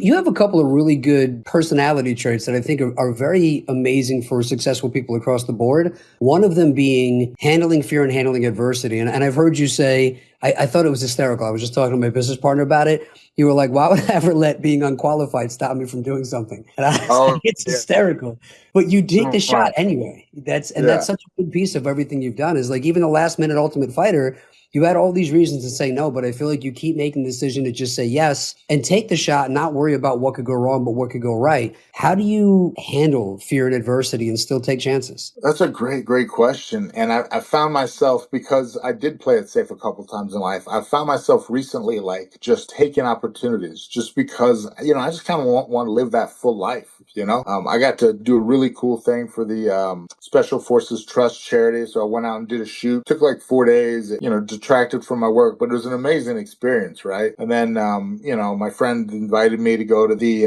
You have a couple of really good personality traits that I think are very amazing for successful people across the board. One of them being handling fear and handling adversity. And I've heard you say, I thought it was hysterical. I was just talking to my business partner about it. You were like, why would I ever let being unqualified stop me from doing something? And I was like, Oh, it's yeah. hysterical. But you take the So shot fun. anyway. That's Yeah. such a good piece of everything you've done is like even the last minute Ultimate Fighter, you had all these reasons to say no, but I feel like you keep making the decision to just say yes and take the shot and not worry about what could go wrong, but what could go right. How do you handle fear and adversity and still take chances? That's a great question. And I found myself, because I did play it safe a couple times in life, I found myself recently like just taking opportunities just because, I just kind of want to live that full life. I got to do a really cool thing for the Special Forces Trust charity. So I went out and did a shoot. Took like 4 days, detracted from my work, but it was an amazing experience, right? And then, my friend invited me to go to the,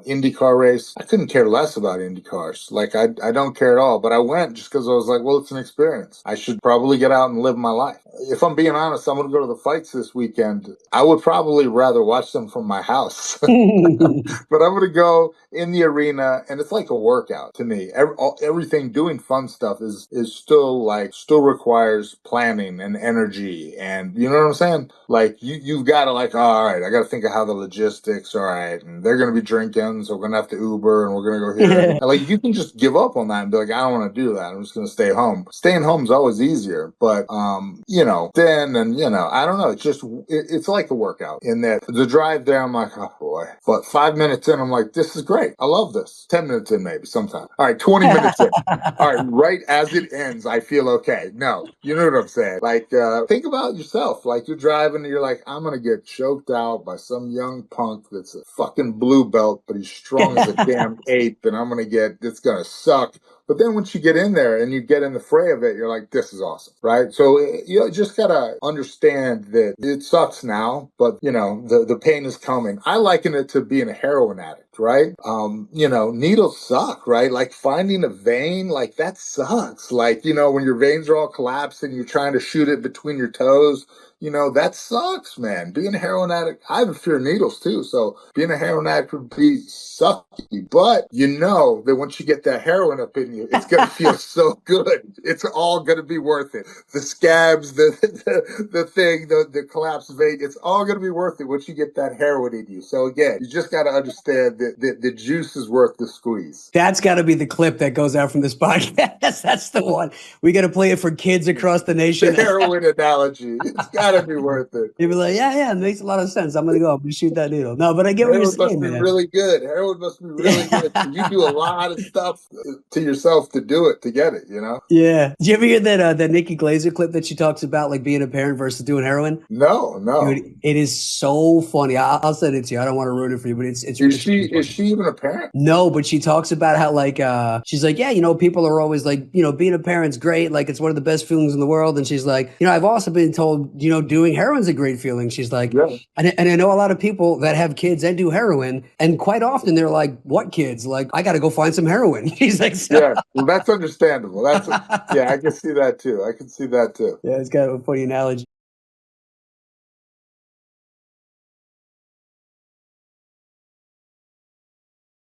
IndyCar race. I couldn't care less about Indy cars. Like, I don't care at all, but I went just because I was like, well, it's an experience. I should probably get out and live my life. If I'm being honest, I'm going to go to the fights this weekend. I would probably rather watch them from my house. But I'm going to go in the arena, and it's like a workout to me. Everything doing fun stuff is still requires planning and energy, and you know what I'm saying. Like you've got to like, oh, all right, I got to think of how the logistics. All right, and they're going to be drinking, so we're going to have to Uber, and we're going to go here. And like you can just give up on that and be like, I don't want to do that. I'm just going to stay home. Staying home is always easier, but then and I don't know. It's like a workout in that the drive there. I'm like, oh boy, but 5 minutes in, I'm like, this is great. I love this. 10 minutes in, maybe sometime. All right, 20 minutes in. All right, right as it ends, I feel okay. No, you know what I'm saying? Like, think about yourself. Like, you're driving and you're like, I'm going to get choked out by some young punk that's a fucking blue belt, but he's strong as a damn ape, and it's going to suck. But then once you get in there and you get in the fray of it, you're like, this is awesome, right? So you just got to understand that it sucks now, but, the pain is coming. I liken it to being a heroin addict, right? Needles suck, right? Like finding a vein, like that sucks. Like, when your veins are all collapsed and you're trying to shoot it between your toes, that sucks, man. Being a heroin addict, I have a fear of needles too. So being a heroin addict would be sucky. But you know that once you get that heroin up in you, it's going to feel so good. It's all going to be worth it. The scabs, the thing, the collapsed vein, it's all going to be worth it once you get that heroin in you. So again, you just got to understand that the juice is worth the squeeze. That's got to be the clip that goes out from this podcast. That's the one. We got to play it for kids across the The nation. heroin analogy. It's got to be worth it. You'd be like, yeah, it makes a lot of sense. I'm going to go. I'm going to shoot that needle. No, but I get what you're Heroin must saying, be man. really good. Heroin must be really good. You do a lot of stuff to yourself to do it, to get it. Yeah. Did you ever hear that Nikki Glaser clip that she talks about, like being a parent versus doing heroin? No, no. Dude, it is so funny. I'll send it to you. I don't want to ruin it for you, but it's Is it's she really is funny. she even a parent? No, but she talks about how like she's like, yeah, people are always like, being a parent's great, like it's one of the best feelings in the world. And she's like, I've also been told, doing heroin's a great feeling. She's like, Yeah. and I know a lot of people that have kids and do heroin, and quite often they're like, what kids? Like, I got to go find some heroin. He's like, so. Yeah. Well, that's understandable. Yeah, I can see that too. I can see that too. Yeah, it's kind of a funny analogy.